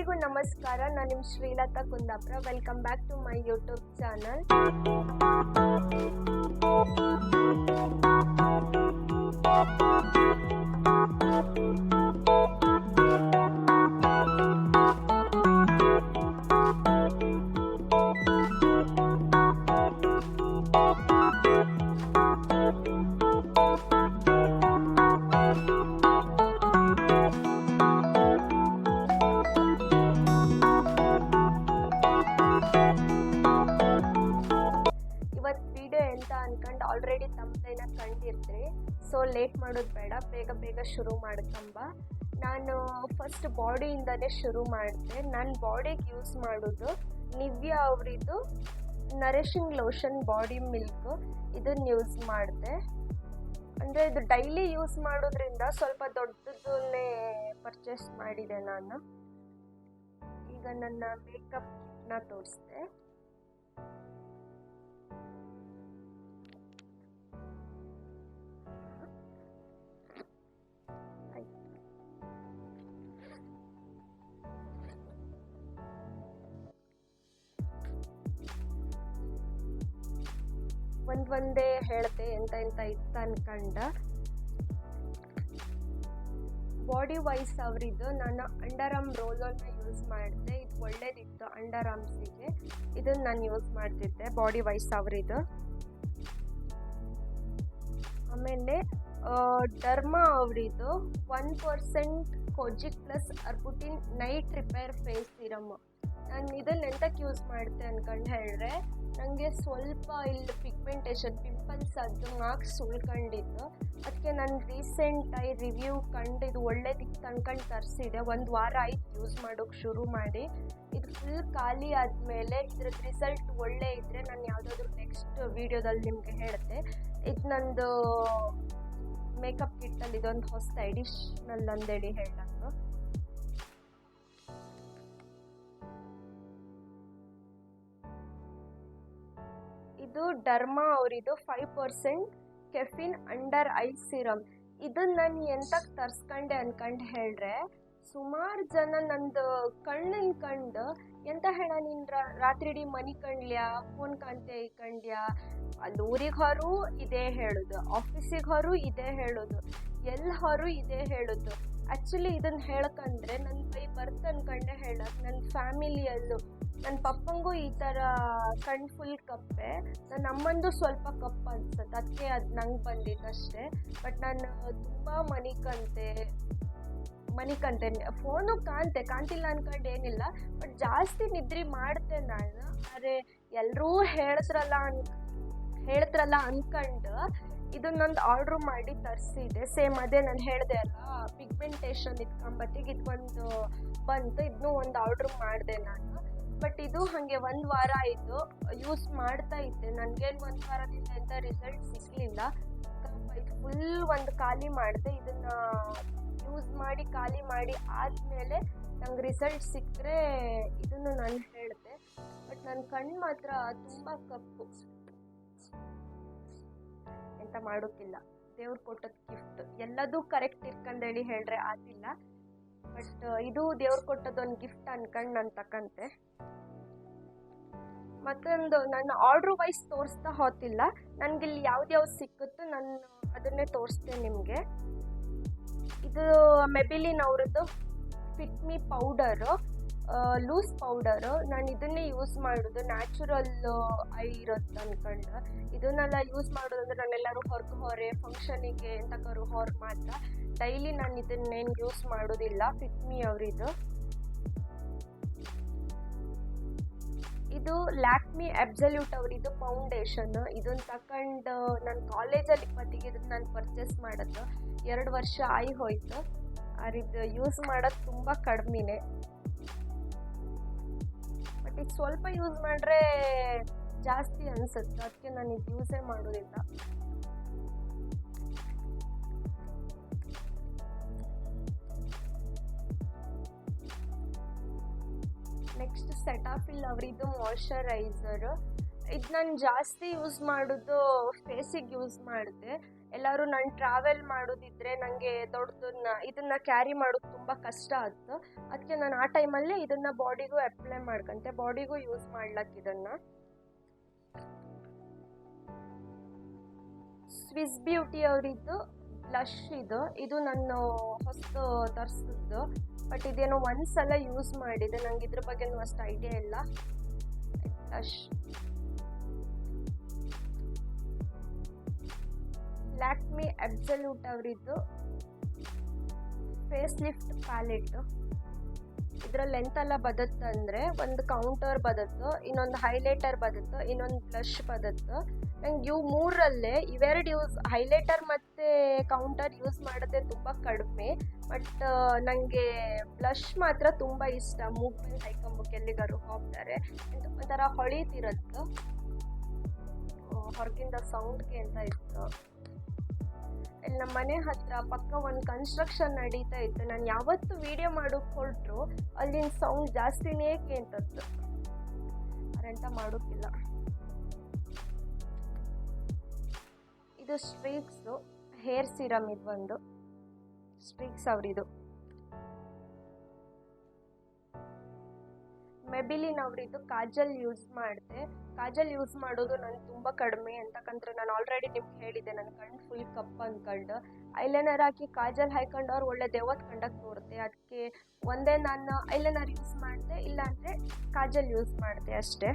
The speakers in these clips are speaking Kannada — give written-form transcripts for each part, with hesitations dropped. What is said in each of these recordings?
ಎಲ್ಲರಿಗೂ ನಮಸ್ಕಾರ. ನಾನು ನಿಮ್ಮ Srilatha Kundapura. Welcome back to my YouTube channel. ಇವತ್ತು ವಿಡಿಯೋ ಎಂತ ಅನ್ಕೊಂಡು ಆಲ್ರೆಡಿ ತಮ್ಮನ ಕಂಡಿರ್ತೀರಿ. ಸೊ ಲೇಟ್ ಮಾಡೋದು ಬೇಡ, ಬೇಗ ಶುರು ಮಾಡ್ಕೊಂಬ. ನಾನು ಫಸ್ಟ್ ಬಾಡಿಯಿಂದನೇ ಶುರು ಮಾಡಿದೆ. ನನ್ನ ಬಾಡಿಗೆ ಯೂಸ್ ಮಾಡೋದು ನಿವ್ಯಾ ಅವರಿದ್ದು ನರಿಶಿಂಗ್ ಲೋಷನ್ ಬಾಡಿ ಮಿಲ್ಕ್. ಇದನ್ನು ಯೂಸ್ ಮಾಡಿದೆ. ಅಂದರೆ ಇದು ಡೈಲಿ ಯೂಸ್ ಮಾಡೋದ್ರಿಂದ ಸ್ವಲ್ಪ ದೊಡ್ಡದನ್ನೇ ಪರ್ಚೇಸ್ ಮಾಡಿದೆ ನಾನು. ಈಗ ನನ್ನ ಮೇಕಪ್ನ ತೋರಿಸ್ದೆ. ಒಂದೇ ಹೇಳ್ತೆ ಎಂತ ಇತ್ತು ಅನ್ಕಂಡ. ಬಾಡಿ ವೈಸ್ ಅವರಿದ್ದು ನಾನು ಅಂಡರ್ ಆರ್ಮ್ ರೋಲರ್ನ ಯೂಸ್ ಮಾಡಿದೆ. ಇದು ಒಳ್ಳೇದಿತ್ತು ಅಂಡರ್ ಆರ್ಮ್ಸಿಗೆ. ಇದನ್ನು ನಾನು ಯೂಸ್ ಮಾಡ್ತಿದ್ದೆ ಬಾಡಿ ವೈಸ್ ಅವರಿದ್ದು. ಆಮೇಲೆ ಡರ್ಮಾ ಅವರಿದ್ದು 1% kojic plus arbutin night repair face serum. ನಾನು ಇದನ್ನು ಎಂತಕ್ಕೆ ಯೂಸ್ ಮಾಡ್ತೆ ಅನ್ಕೊಂಡು ಹೇಳಿದ್ರೆ, ನನಗೆ ಸ್ವಲ್ಪ ಇಲ್ಲಿ ಪಿಗ್ಮೆಂಟೇಷನ್ ಪಿಂಪಲ್ಸ್ ಅದು ಮಾರ್ಕ್ಸ್ ಉಳ್ಕೊಂಡಿತ್ತು. ಅದಕ್ಕೆ ನಾನು ರೀಸೆಂಟಾಗಿ ರಿವ್ಯೂ ಕಂಡು ಇದು ಒಳ್ಳೇದಿತ್ತು ಅನ್ಕೊಂಡು ತರಿಸಿದೆ. 1 ವಾರ ಆಯ್ತು ಯೂಸ್ ಮಾಡೋಕ್ಕೆ ಶುರು ಮಾಡಿ. ಇದು ಫುಲ್ ಖಾಲಿ ಆದಮೇಲೆ ಇದ್ರದ್ದು ರಿಸಲ್ಟ್ ಒಳ್ಳೆ ಇದ್ದರೆ ನಾನು ಯಾವುದಾದ್ರೂ ನೆಕ್ಸ್ಟ್ ವೀಡಿಯೋದಲ್ಲಿ ನಿಮಗೆ ಹೇಳ್ತೆ. ಇದು ನಂದು ಮೇಕಪ್ ಕಿಟ್ಟಲ್ಲಿ ಇದೊಂದು ಹೊಸ ಎಡಿಷನಲ್ ಅಂದೇಳಿ ಹೇಳೋದು. ಇದು ಡರ್ಮಾ ಅವರಿದು 5% ಕೆಫಿನ್ ಅಂಡರ್ ಐ ಸಿರಮ್. ಇದನ್ನು ನಾನು ಎಂತಕ್ಕೆ ತರಿಸ್ಕೊಂಡೆ ಅನ್ಕೊಂಡು ಹೇಳ್ರೆ, ಸುಮಾರು ಜನ ನಂದು ಕಣ್ಣಿನ ಕಂಡು ಎಂತ ಹೇಳ ನೀನು ರಾತ್ರಿ ಇಡೀ ಮನೆ ಕಂಡ್ಲ್ಯಾ, ಫೋನ್ ಕಾಣ್ತೆ ಕಂಡ್ಯಾ, ಅಲ್ಲಿ ಊರಿಗೆ ಹೊರು ಇದೇ ಹೇಳೋದು, ಆಫೀಸಿಗೆ ಹೊರು ಇದೇ ಹೇಳೋದು, ಎಲ್ಲಿ ಹೊರು ಇದೇ ಹೇಳೋದು. ಆ್ಯಕ್ಚುಲಿ ಇದನ್ನು ಹೇಳಕ್ಕಂದ್ರೆ ನನ್ನ ಕೈ ಬರ್ತ ಅನ್ಕೊಂಡೆ ಹೇಳೋದು. ನನ್ನ ಫ್ಯಾಮಿಲಿಯಲ್ಲೂ ನನ್ನ ಪಪ್ಪಂಗೂ ಈ ಥರ ಕಣ್ಣು ಫುಲ್ ಕಪ್ಪೆ, ನನ್ನ ಅಮ್ಮಂದು ಸ್ವಲ್ಪ ಕಪ್ಪು ಅನ್ಸುತ್ತೆ. ಅದಕ್ಕೆ ಅದು ನಂಗೆ ಬಂದಿತ್ತು ಅಷ್ಟೇ. ಬಟ್ ನಾನು ತುಂಬ ಮನಿಕಂತೆ ಫೋನು ಕಾಣ್ತಿಲ್ಲ ಅನ್ಕೊಂಡು ಏನಿಲ್ಲ. ಬಟ್ ಜಾಸ್ತಿ ನಿದ್ರೆ ಮಾಡ್ತೆ ನಾನು. ಆದರೆ ಎಲ್ಲರೂ ಹೇಳ್ತ್ರಲ್ಲ ಅನ್ಕೊಂಡು ಇದನ್ನೊಂದು ಆರ್ಡ್ರ್ ಮಾಡಿ ತರಿಸಿದೆ. ಸೇಮ್ ಅದೇ ನಾನು ಹೇಳಿದೆ ಅಲ್ಲ, ಪಿಗ್ಮೆಂಟೇಷನ್ ಇಟ್ಕೊಂಬತ್ತಿಗೆ ಇದೊಂದು ಬಂತು. ಇದನ್ನೂ ಒಂದು ಆರ್ಡ್ರ್ ಮಾಡಿದೆ ನಾನು. ಬಟ್ ಇದು ಹಾಗೆ 1 ವಾರ ಆಯಿತು ಯೂಸ್ ಮಾಡ್ತಾ ಇದ್ದೆ. ನನಗೇನು 1 ವಾರದಿಂದ ಎಂಥ ರಿಸಲ್ಟ್ ಸಿಗಲಿಲ್ಲ. ಇದು ಫುಲ್ ಒಂದು ಖಾಲಿ ಮಾಡಿದೆ. ಇದನ್ನು ಯೂಸ್ ಮಾಡಿ ಖಾಲಿ ಮಾಡಿ ಆದಮೇಲೆ ನಂಗೆ ರಿಸಲ್ಟ್ ಸಿಕ್ಕರೆ ಇದನ್ನು ನಾನು ಹೇಳಿದೆ. ಬಟ್ ನನ್ನ ಕಣ್ಣು ಮಾತ್ರ ತುಂಬ ಕಪ್ಪು. ಎಂತ ಮಾಡೋಕ್ಕಿಲ್ಲ, ದೇವ್ರು ಕೊಟ್ಟದ್ದು ಗಿಫ್ಟ್. ಎಲ್ಲದೂ ಕರೆಕ್ಟ್ ಇಟ್ಕೊಂಡೇಳಿ ಹೇಳ್ರೆ ಆಗಿಲ್ಲ. ಬಟ್ ಇದು ದೇವ್ರು ಕೊಟ್ಟದೊಂದು ಗಿಫ್ಟ್ ಅನ್ಕೊಂಡು ನಾನು ತಕ್ಕಂತೆ. ಮತ್ತೊಂದು ನಾನು ಆರ್ಡ್ರ್ ವೈಸ್ ತೋರಿಸ್ತಾ ಹೋತಿಲ್ಲ. ನನಗಿಲ್ಲಿ ಯಾವ್ದು ಸಿಕ್ಕುತ್ತೋ ನಾನು ಅದನ್ನೇ ತೋರಿಸ್ತೇನೆ ನಿಮಗೆ. ಇದು ಮೆಬಿಲಿನ್ ಅವ್ರದ್ದು fit me powder, loose powder. ನಾನು ಇದನ್ನೇ ಯೂಸ್ ಮಾಡೋದು. ನ್ಯಾಚುರಲ್ ಐ ಇರುತ್ತೆ ಅಂದ್ಕೊಂಡು ಇದನ್ನೆಲ್ಲ ಯೂಸ್ ಮಾಡೋದಂದ್ರೆ ನಾನೆಲ್ಲರೂ ಹೊರಗೆ ಫಂಕ್ಷನಿಗೆ ಎಂತಕ್ಕರು ಹೊರಗೆ ಮಾತ್ರ. ಡೈಲಿ ನಾನು ಇದನ್ನೇನು ಯೂಸ್ ಮಾಡೋದಿಲ್ಲ. ಫಿಟ್ ಮೀ ಅವರಿದು. ಇದು ಲ್ಯಾಕ್ಮಿ ಅಬ್ಸಲ್ಯೂಟ್ ಅವರಿದು ಫೌಂಡೇಶನ್. ಇದನ್ನು ತಗೊಂಡು ನನ್ನ ಕಾಲೇಜಲ್ಲಿ ಇಪ್ಪತ್ತಿಗೆ ಇದನ್ನು ನಾನು ಪರ್ಚೇಸ್ ಮಾಡೋದು. 2 ವರ್ಷ ಆಗಿ ಹೋಯ್ತು. ಇದು ಯೂಸ್ ಮಾಡೋದು ತುಂಬ ಕಡಿಮೆನೇ. ಬಟ್ ಇದು ಸ್ವಲ್ಪ ಯೂಸ್ ಮಾಡಿದ್ರೆ ಜಾಸ್ತಿ ಅನಿಸುತ್ತೆ. ಅದಕ್ಕೆ ನಾನು ಇದು ಯೂಸೇ ಮಾಡೋದಿಲ್ಲ. ನೆಕ್ಸ್ಟ್ ಸೆಟಾಫಿಲ್ ಅವರಿದ್ದು ಮಾಯ್ಶ್ಚರೈಸರು. ಇದು ನಾನು ಜಾಸ್ತಿ ಯೂಸ್ ಮಾಡೋದು ಫೇಸಿಗೆ ಯೂಸ್ ಮಾಡಿದೆ. ಎಲ್ಲರೂ ನಾನು ಟ್ರಾವೆಲ್ ಮಾಡೋದಿದ್ರೆ ನನಗೆ ಇದನ್ನು ಕ್ಯಾರಿ ಮಾಡೋದು ತುಂಬ ಕಷ್ಟ ಆಯ್ತು. ಅದಕ್ಕೆ ನಾನು ಆ ಟೈಮಲ್ಲಿ ಇದನ್ನು ಬಾಡಿಗೂ ಅಪ್ಲೈ ಮಾಡ್ಕೊಂತೆ, ಬಾಡಿಗೂ ಯೂಸ್ ಮಾಡ್ಲಕ್ಕೆ ಇದನ್ನು. ಸ್ವಿಸ್ ಬ್ಯೂಟಿ ಅವರಿದ್ದು ಬ್ಲಷ್ ಇದು ನಾನು ಹೊಸದು ತರಿಸಿದ್ದು, ಬಟ್ ಇದೇನೋ ಒಂದ್ಸಲ ಯೂಸ್ ಮಾಡಿದೆ, ನಂಗೆ ಇದ್ರ ಬಗ್ಗೆನೂ ಅಷ್ಟು ಐಡಿಯಾ ಇಲ್ಲ. ಬ್ಲಷ್ ಲ್ಯಾಕ್ಮಿ ಅಬ್ಸಲ್ಯೂಟ್ ಅವರಿದ್ದು ಫೇಸ್ ಲಿಫ್ಟ್ ಪ್ಯಾಲೆಟ್. ಇದರ ಲೆಂತ್ ಎಲ್ಲ ಬದತ್ತಂದರೆ ಒಂದು ಕೌಂಟರ್ ಬದತ್ತು, ಇನ್ನೊಂದು ಹೈಲೈಟರ್ ಬದತ್ತು, ಇನ್ನೊಂದು ಬ್ಲಷ್ ಬದತ್ತು. ನಂಗೆ ಇವು ಮೂರಲ್ಲೇ ಇವೆರಡು ಹೈಲೈಟರ್ ಮತ್ತು ಕೌಂಟರ್ ಯೂಸ್ ಮಾಡೋದೇ ತುಂಬ ಕಡಿಮೆ, ಬಟ್ ನನಗೆ ಬ್ಲಷ್ ಮಾತ್ರ ತುಂಬ ಇಷ್ಟ. ಮೂಗ್ಮೇಲೆ ಹೈಕೊಂಬಕ್ಕೆ ಎಲ್ಲಿಗಾರು ಹೋಗ್ತಾರೆ ಒಂಥರ ಹೊಳಿತಿರತ್ತು, ಹೊರಗಿಂದ ಸೌಂಡ್ಗೆ ಅಂತ ಇತ್ತು. ಇಲ್ಲಿ ನಮ್ಮ ಮನೆ ಹತ್ರ ಪಕ್ಕ ಒಂದು ಕನ್ಸ್ಟ್ರಕ್ಷನ್ ನಡೀತಾ ಇತ್ತು. ನಾನು ಯಾವತ್ತು ವಿಡಿಯೋ ಮಾಡೋಕೆ ಹೊರಟ್ರು ಅಲ್ಲಿನ ಸೌಂಡ್ ಜಾಸ್ತಿನೇ ಕೇಳ್ತತ್ತು, ಅರೆಂತ ಮಾಡೋಕ್ಕಿಲ್ಲ. ಇದು ಸ್ಟ್ರೀಕ್ಸು ಹೇರ್ ಸಿರಮ್, ಇದು ಒಂದು ಸ್ಟ್ರೀಕ್ಸ್ ಅವರಿದು. ಮೆಬಿಲಿನ್ ಅವರಿದ್ದು ಕಾಜಲ್ ಯೂಸ್ ಮಾಡಿದೆ. ಕಾಜಲ್ ಯೂಸ್ ಮಾಡೋದು ನಾನು ತುಂಬ ಕಡಿಮೆ, ಅಂತಕ್ಕಂದ್ರೆ ನಾನು ಆಲ್ರೆಡಿ ನಿಮ್ಗೆ ಹೇಳಿದ್ದೆ ನನ್ನ ಕಣ್ಣು ಫುಲ್ ಕಪ್ ಅಂದ್ಕೊಂಡು ಐಲೈನರ್ ಹಾಕಿ ಕಾಜಲ್ ಹಾಕೊಂಡು ಅವ್ರು ಒಳ್ಳೆ ದೇವತ್ ಕಂಡಕ್ಕೆ ತೋರುತ್ತೆ. ಅದಕ್ಕೆ ಒಂದೇ ನಾನು ಐಲೈನರ್ ಯೂಸ್ ಮಾಡಿದೆ, ಇಲ್ಲಾಂದರೆ ಕಾಜಲ್ ಯೂಸ್ ಮಾಡಿದೆ ಅಷ್ಟೇ.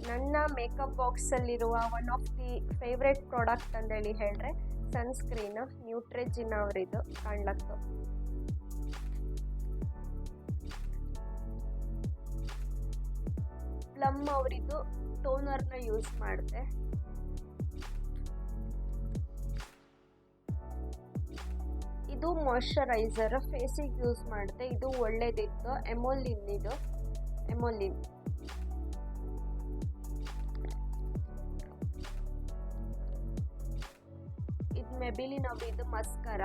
ನನ್ನ ಮೇಕಪ್ ಬಾಕ್ಸಲ್ಲಿರುವ one of the favourite product ಅಂತೇಳಿ ಹೇಳಿದ್ರೆ ಸನ್ಸ್ಕ್ರೀನ್ ನ್ಯೂಟ್ರೆಜಿನ್ ಅವರಿದು ಕಾಣ್ಲತ್ತು. ಪ್ಲಮ್ ಅವರಿದು ಟೋನರ್ನ ಯೂಸ್ ಮಾಡಿದೆ. ಇದು ಮಾಯ್ಶ್ಚರೈಸರ್ ಫೇಸಿಗೆ ಯೂಸ್ ಮಾಡಿದೆ, ಇದು ಒಳ್ಳೇದಿತ್ತು. ಎಮೋಲಿನ್ ಇದು ಮೆಬಿಲಿನ್ ಅವರಿದು ಮಸ್ಕರ,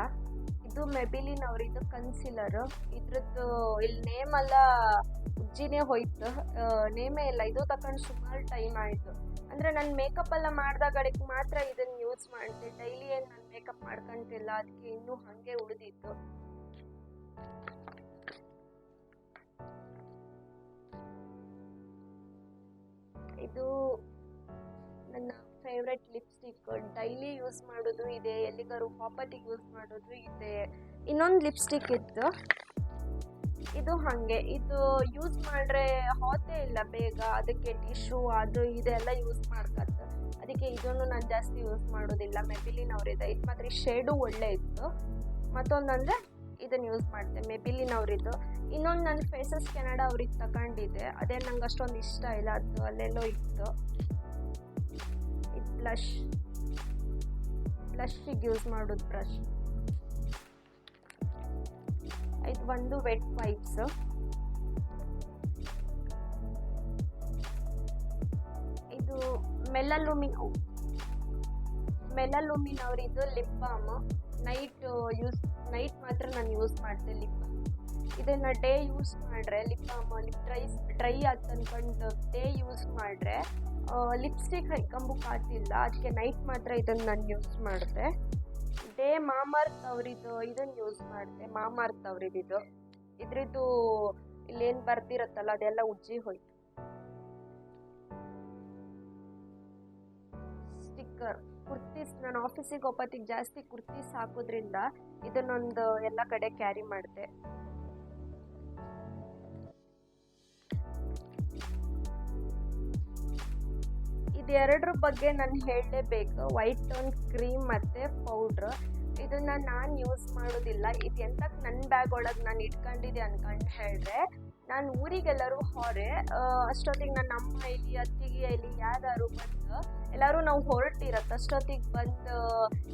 ಇದು ಮೆಬಿಲಿನ್ ಅವರಿದು ಕನ್ಸಿಲರ್. ಇದ್ರದ್ದು ಇಲ್ಲಿ ನೇಮ್ ಎಲ್ಲ ಉಜ್ಜಿನೇ ಹೋಯ್ತು, ನೇಮೇ ಇಲ್ಲ. ಇದು ತಗೊಂಡು ಸುಮಾರು ಟೈಮ್ ಆಯಿತು. ಅಂದರೆ ನಾನು ಮೇಕಪ್ ಎಲ್ಲ ಮಾಡಿದಾಗಡೆಗೆ ಮಾತ್ರ ಇದನ್ನು ಯೂಸ್ ಮಾಡಿದೆ, ಡೈಲಿ ಏನು ನಾನು ಮೇಕಪ್ ಮಾಡ್ಕೊಂತಿಲ್ಲ, ಅದಕ್ಕೆ ಇನ್ನೂ ಹಾಗೆ ಉಳಿದಿತ್ತು. ಇದು ನನ್ನ ಫೇವ್ರೆಟ್ ಲಿಪ್ಸ್ಟಿಕ್, ಡೈಲಿ ಯೂಸ್ ಮಾಡೋದು ಇದೆ, ಎಲ್ಲಿಗಾರು ಪಾಪತಿಗೆ ಯೂಸ್ ಮಾಡೋದು ಇದೆ. ಇನ್ನೊಂದು ಲಿಪ್ಸ್ಟಿಕ್ ಇತ್ತು, ಇದು ಹಾಗೆ, ಇದು ಯೂಸ್ ಮಾಡಿದ್ರೆ ಹೋತೇ ಇಲ್ಲ ಬೇಗ, ಅದಕ್ಕೆ ಟಿಶ್ಯೂ ಅದು ಇದೆಲ್ಲ ಯೂಸ್ ಮಾಡ್ಕತ್ತ, ಅದಕ್ಕೆ ಇದನ್ನು ನಾನು ಜಾಸ್ತಿ ಯೂಸ್ ಮಾಡೋದಿಲ್ಲ. ಮೆಬಿಲಿನ್ ಅವರಿದೆ, ಇದು ಮಾತ್ರ ಶೇಡು ಒಳ್ಳೆ ಇತ್ತು. ಮತ್ತೊಂದಂದರೆ ಇದನ್ನು ಯೂಸ್ ಮಾಡಿದೆ ಮೆಬಿಲಿನ್ ಅವರಿದ್ದು. ಇನ್ನೊಂದು ನಾನು ಫೇಸಸ್ ಕೆನಡಾ ಅವ್ರಿಗೆ ತಗೊಂಡಿದ್ದೆ, ಅದೇ ನಂಗೆ ಅಷ್ಟೊಂದು ಇಷ್ಟ ಇಲ್ಲ, ಅದು ಅಲ್ಲೆಲ್ಲೋ ಇತ್ತು. ಇದು ಬ್ಲಷ್ಗೆ ಯೂಸ್ ಮಾಡೋದು ಬ್ರಷ್. ಇದು ಒಂದು ವೆಟ್ ವೈಪ್ಸ್. ಇದು ಮೆಲಲುಮಿನ್ ಅವರಿದ್ದು ಲಿಪ್ ಬಾಮ್. ನೈಟ್ ಮಾತ್ರ ನಾನು ಯೂಸ್ ಮಾಡ್ತೆ ಲಿಪ್ ಬಾಮ್. ಇದನ್ನು ಡೇ ಯೂಸ್ ಮಾಡಿದ್ರೆ ಲಿಪ್ ಬಾಮ್ ಡ್ರೈ ಆಯ್ತು ಅಂದ್ಕೊಂಡು ಡೇ ಯೂಸ್ ಮಾಡಿದ್ರೆ ಲಿಪ್ಸ್ಟಿಕ್ ಹೈಕೊಂಬಕ್ಕೆ ಆಗ್ತಿಲ್ಲ, ಅದಕ್ಕೆ ನೈಟ್ ಮಾತ್ರ ಇದನ್ನು ನಾನು ಯೂಸ್ ಮಾಡಿದೆ. ಡೇ ಮಾಮಾರ್ತ್ ಅವರಿದ್ದು ಇದನ್ನು ಯೂಸ್ ಮಾಡಿದೆ, ಮಾಮಾರ್ತ್ ಅವರಿದ್ದು. ಇದ್ರದ್ದು ಇಲ್ಲೇನು ಬರ್ದಿರತ್ತಲ್ಲ ಅದೆಲ್ಲ ಉಜ್ಜಿ ಹೋಯ್ತು. ಸ್ಟಿಕ್ಕರ್ ಕುರ್ತೀಸ್, ನಾನು ಆಫೀಸಿಗೆ ಒಪ್ಪತ್ತಿಗೆ ಜಾಸ್ತಿ ಕುರ್ತೀಸ್ ಹಾಕೋದ್ರಿಂದ ಇದನ್ನೊಂದು ಎಲ್ಲ ಕಡೆ ಕ್ಯಾರಿ ಮಾಡಿದೆ. ಇದೆರಡರ ಬಗ್ಗೆ ನಾನು ಹೇಳಲೇಬೇಕು, ವೈಟ್ ಟೋನ್ ಕ್ರೀಮ್ ಮತ್ತು ಪೌಡ್ರ್. ಇದನ್ನು ನಾನು ಯೂಸ್ ಮಾಡೋದಿಲ್ಲ. ಇದು ಎಂತಕ್ಕೆ ನನ್ನ ಬ್ಯಾಗ್ ಒಳಗೆ ನಾನು ಇಟ್ಕೊಂಡಿದ್ದೆ ಅನ್ಕೊಂಡು ಹೇಳಿದ್ರೆ, ನಾನು ಊರಿಗೆಲ್ಲರೂ ಹೊರೆ ಅಷ್ಟೊತ್ತಿಗೆ ನನ್ನ ಅಮ್ಮ ಇಲ್ಲಿ ಅತ್ತಿಗೆ ಇಲ್ಲಿ ಯಾರು ಬಂದು ಎಲ್ಲರೂ ನಾವು ಹೊರಟಿರತ್ತೆ, ಅಷ್ಟೊತ್ತಿಗೆ ಬಂದು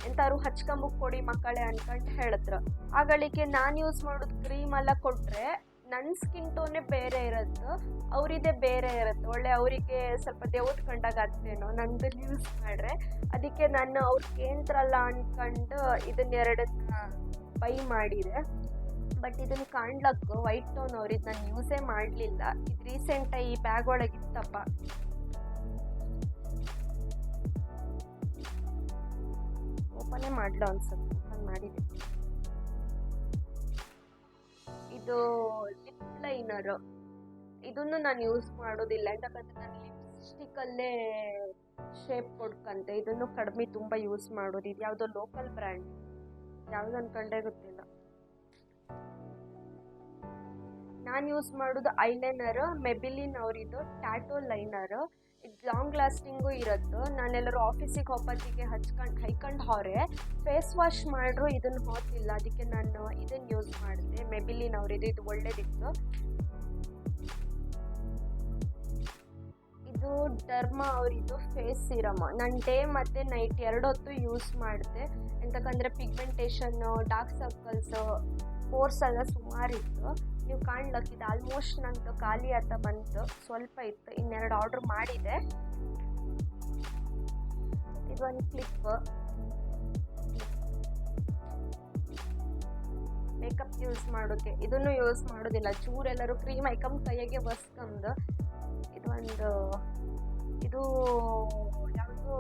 ಎಂತಾರು ಹಚ್ಕೊಂಬಕ್ಕೆ ಕೊಡಿ ಮಕ್ಕಳೇ ಅನ್ಕೊಂಡು ಹೇಳಿದ್ರು. ಆಗಳಿಗೆ ನಾನು ಯೂಸ್ ಮಾಡೋದು ಕ್ರೀಮ್ ಎಲ್ಲ ಕೊಟ್ಟರೆ ನನ್ನ ಸ್ಕಿನ್ ಟೋನೇ ಬೇರೆ ಇರುತ್ತೆ, ಅವರಿದೇ ಬೇರೆ ಇರುತ್ತೆ. ಒಳ್ಳೆ ಅವರಿಗೆ ಸ್ವಲ್ಪ ದೇವದ ಕಂಡಾಗ ಆಗ್ತೇನೋ ನಂದು ಯೂಸ್ ಮಾಡ್ರೆ, ಅದಕ್ಕೆ ನಾನು ಅವ್ರಿಗೆ ಏನತ್ರಲ್ಲ ಅಂದ್ಕೊಂಡು ಇದನ್ನೆರಡನ್ನ ಬೈ ಮಾಡಿದೆ. ಬಟ್ ಇದನ್ನು ಕಾಣ್ಲಕ್ಕೆ ವೈಟ್ ಟೋನ್ ಅವ್ರಿದ್ದು ನಾನು ಯೂಸೇ ಮಾಡಲಿಲ್ಲ. ಇದು ರೀಸೆಂಟಾಗಿ ಈ ಬ್ಯಾಗ್ ಒಳಗಿತ್ತಪ್ಪ. ಓಪನೇ ಮಾಡಲ ಅನ್ಸುತ್ತೆ, ಓಪನ್ ಮಾಡಿದೆ. ಇದು ಲಿಪ್ ಲೈನರ್, ಇದನ್ನು ನಾನು ಯೂಸ್ ಮಾಡೋದಿಲ್ಲ ಯಾಕಂದರೆ ನಾನು ಲಿಪ್ಸ್ಟಿಕ್ಕಲ್ಲೇ ಶೇಪ್ ಕೊಡ್ಕಂತೆ. ಇದನ್ನು ಕಡಿಮೆ ತುಂಬ ಯೂಸ್ ಮಾಡೋದು. ಇದು ಯಾವುದೋ ಲೋಕಲ್ ಬ್ರ್ಯಾಂಡ್, ಯಾವ್ದು ಅನ್ಕೊಂಡೇ ಗೊತ್ತಿಲ್ಲ. ನಾನು ಯೂಸ್ ಮಾಡೋದು ಐಲೈನರ್ ಮೆಬಿಲಿನ್ ಅವರಿದು ಟ್ಯಾಟೋ ಲೈನರ್. ಇದು ಲಾಂಗ್ ಲಾಸ್ಟಿಂಗು ಇರುತ್ತೆ. ನಾನೆಲ್ಲರೂ ಆಫೀಸಿಗೆ ಹೋಗೋತ್ತಿಗೆ ಹೈಕೊಂಡು ಹೊರೆ ಫೇಸ್ ವಾಶ್ ಮಾಡ್ರು ಇದನ್ನು ಹೋಗ್ತಿಲ್ಲ, ಅದಕ್ಕೆ ನಾನು ಇದನ್ನು ಯೂಸ್ ಮಾಡಿದೆ. ಮೆಬಿಲಿನ್ ಅವರಿದು, ಇದು ಒಳ್ಳೇದಿತ್ತು. ಇದು ಡರ್ಮಾ ಅವರಿದು ಫೇಸ್ ಸಿರಮ್. ನಾನು ಡೇ ಮತ್ತು ನೈಟ್ 2 ಹೊತ್ತು ಯೂಸ್ ಮಾಡಿದೆ. ಎಂತಕ್ಕಂದರೆ ಪಿಗ್ಮೆಂಟೇಷನ್ನು, ಡಾರ್ಕ್ ಸರ್ಕಲ್ಸು, ಪೋರ್ಸ್ ಎಲ್ಲ ಸುಮಾರಿತ್ತು. ನೀವು ಕಾಣ್ಲಕ್ಕೆ ಇದು ಆಲ್ಮೋಸ್ಟ್ ನಂದು ಖಾಲಿ ಅಂತ ಬಂತು, ಸ್ವಲ್ಪ ಇತ್ತು, ಇನ್ನೆರಡು ಆರ್ಡ್ರ್ ಮಾಡಿದೆ. ಇದೊಂದು ಕ್ಲಿಪ್, ಮೇಕಪ್ ಯೂಸ್ ಮಾಡೋಕ್ಕೆ. ಇದನ್ನು ಯೂಸ್ ಮಾಡೋದಿಲ್ಲ, ಚೂರೆಲ್ಲರೂ ಕ್ರೀಮ್ ಐಕಮ್ ಕೈಯಾಗೆ ಒಸ್ಕೊಂಡು. ಇದು ಯಾವುದು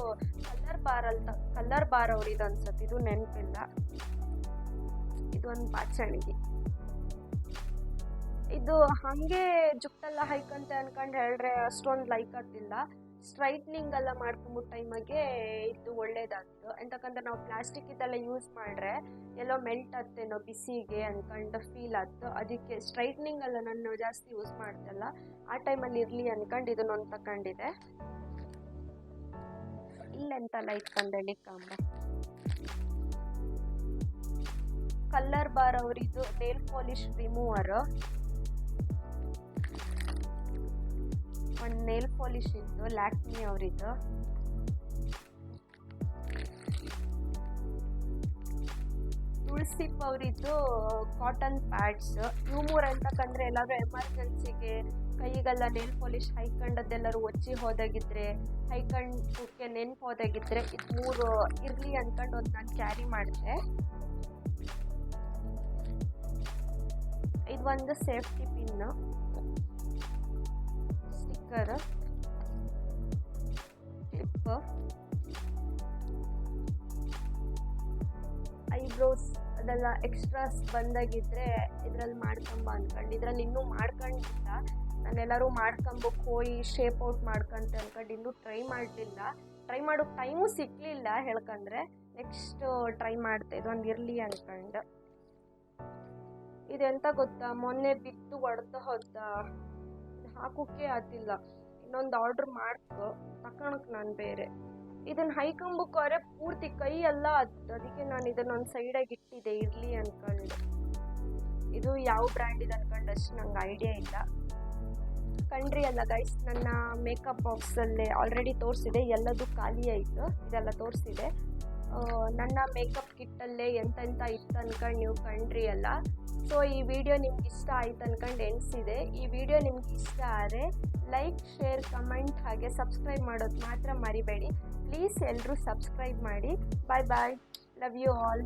ಕಲರ್ ಬಾರ್ ಅವ್ರಿದು ಅನ್ಸುತ್ತೆ, ಇದು ನೆನಪಿಲ್ಲ. ಇದೊಂದು ಬಾಚಣಿಗೆ. ಇದು ಹಾಗೆ ಜುಟ್ಟೆಲ್ಲ ಹೈಕಂತ ಅನ್ಕೊಂಡು ಹೇಳ್ರೆ ಅಷ್ಟೊಂದು ಲೈಕ್ ಆಗ್ತಿಲ್ಲ. ಸ್ಟ್ರೈಟ್ನಿಂಗ್ ಎಲ್ಲ ಮಾಡ್ಕೊಂಬಿಟ್ಟು ಟೈಮಾಗೆ ಇದು ಒಳ್ಳೇದಾಗ್ತು. ಎಂತಕ್ಕಂದ್ರೆ ನಾವು ಪ್ಲಾಸ್ಟಿಕ್ ಇದೆಲ್ಲ ಯೂಸ್ ಮಾಡ್ರೆ ಎಲ್ಲೋ ಮೆಲ್ಟ್ ಆಗ್ತೇನೋ ಬಿಸಿಗೆ ಅನ್ಕೊಂಡು ಫೀಲ್ ಆಯ್ತು. ಅದಕ್ಕೆ ಸ್ಟ್ರೈಟ್ನಿಂಗ್ ಎಲ್ಲ ನಾನು ಜಾಸ್ತಿ ಯೂಸ್ ಮಾಡ್ತಲ್ಲ, ಆ ಟೈಮಲ್ಲಿ ಇರಲಿ ಅನ್ಕೊಂಡು ಇದನ್ನೊಂದು ತಗೊಂಡಿದೆ. ಇಲ್ಲೆಂತಲ್ಲ ಇಟ್ಕೊಂಡೆ ಕಾಂಬ. ಕಲರ್ ಬಾರ್ ಅವರಿದು ನೇಲ್ ಪಾಲಿಶ್ ರಿಮೂವರ್. ಒಂದು ನೇಲ್ ಪಾಲಿಶ್ ಇತ್ತು ಲ್ಯಾಕ್ಮಿ ಅವರಿದು. ತುಳಸಿ ಅವರಿದ್ದು ಕಾಟನ್ ಪ್ಯಾಡ್ಸ್. ಇವು 3 ಅಂತಕ್ಕಂದ್ರೆ ಎಲ್ಲಾದ್ರೂ ಎಮರ್ಜೆನ್ಸಿಗೆ ಕೈಗೆಲ್ಲ ನೇಲ್ ಪಾಲಿಶ್ ಹೈಕಂಡದ್ದೆಲ್ಲರೂ ಒಚ್ಚಿ ಹೋದಾಗಿದ್ರೆ, ಹೈಕಂಡಕ್ಕೆ ನೆನ್ಪು ಹೋದಾಗಿದ್ರೆ ಇದು 3 ಇರಲಿ ಅಂದ್ಕೊಂಡು ಒಂದು ನಾನು ಕ್ಯಾರಿ ಮಾಡಿದೆ. ಇದು ಒಂದು safety pin, sticker, clip, eyebrows ಅದೆಲ್ಲ ಎಕ್ಸ್ಟ್ರಾಸ್ ಬಂದಾಗಿದ್ರೆ ಇದರಲ್ಲಿ ಮಾಡ್ಕೊಂಬ ಅಂದ್ಕೊಂಡು. ಇದರಲ್ಲಿ ಇನ್ನೂ ಮಾಡ್ಕೊಂಡಿಲ್ಲ, ನಾನೆಲ್ಲರೂ ಮಾಡ್ಕೊಂಬೇಕು ಹೋಗಿ ಶೇಪ್ ಔಟ್ ಮಾಡ್ಕೊಂತ ಅಂದ್ಕೊಂಡು ಇನ್ನೂ ಟ್ರೈ ಮಾಡಲಿಲ್ಲ. ಟ್ರೈ ಮಾಡೋಕ್ಕೆ ಟೈಮು ಸಿಕ್ಕಲಿಲ್ಲ ಹೇಳ್ಕಂದ್ರೆ. ನೆಕ್ಸ್ಟ್ ಟ್ರೈ ಮಾಡ್ತೆ, ಇದೊಂದು ಇರಲಿ ಅಂದ್ಕೊಂಡು. ಇದೆಂತ ಗೊತ್ತಾ, ಮೊನ್ನೆ ಬಿತ್ತು ಒಡೆದು ಹೋದ, ಹಾಕೋಕ್ಕೆ ಆಗ್ತಿಲ್ಲ. ಇನ್ನೊಂದು ಆರ್ಡ್ರ್ ಮಾಡ್ಕೊ ತಕೊಳಕ್ಕೆ ನಾನು ಬೇರೆ. ಇದನ್ನು ಹೈಕೊಂಬಕ್ಕೋರೆ ಪೂರ್ತಿ ಕೈ ಎಲ್ಲ ಅದಕ್ಕೆ ನಾನು ಇದನ್ನೊಂದು ಸೈಡಾಗಿ ಇಟ್ಟಿದ್ದೆ ಇರಲಿ ಅಂದ್ಕೊಂಡು. ಇದು ಯಾವ ಬ್ರ್ಯಾಂಡ್ ಇದೆ ಅಂದ್ಕೊಂಡು ಅಷ್ಟು ನಂಗೆ ಐಡಿಯಾ ಇಲ್ಲ. ಕಂಡ್ರಿ ಅಲ್ಲ ಗೈಸ್, ನನ್ನ ಮೇಕಪ್ ಬಾಕ್ಸಲ್ಲೇ ಆಲ್ರೆಡಿ ತೋರಿಸಿದೆ, ಎಲ್ಲದೂ ಖಾಲಿ ಆಯಿತು. ಇದೆಲ್ಲ ತೋರಿಸಿದೆ. ನನ್ನ ಮೇಕಪ್ ಕಿಟ್ಟಲ್ಲೇ ಎಂತೆಂಥ ಇತ್ತು ಅಂದ್ಕೊಂಡು ನೀವು ಕಂಡ್ರಿ ಅಲ್ಲ. ಸೊ ಈ ವಿಡಿಯೋ ನಿಮ್ಗೆ ಇಷ್ಟ ಆಯ್ತು ಅಂದ್ಕೊಂಡು ಎಣಿಸಿದೆ. ಈ ವಿಡಿಯೋ ನಿಮ್ಗೆ ಇಷ್ಟ ಆದರೆ ಲೈಕ್, ಶೇರ್, ಕಮೆಂಟ್ ಹಾಗೆ ಸಬ್ಸ್ಕ್ರೈಬ್ ಮಾಡೋದು ಮಾತ್ರ ಮರಿಬೇಡಿ. ಪ್ಲೀಸ್ ಎಲ್ಲರೂ ಸಬ್ಸ್ಕ್ರೈಬ್ ಮಾಡಿ. ಬಾಯ್ ಬಾಯ್, ಲವ್ ಯು ಆಲ್.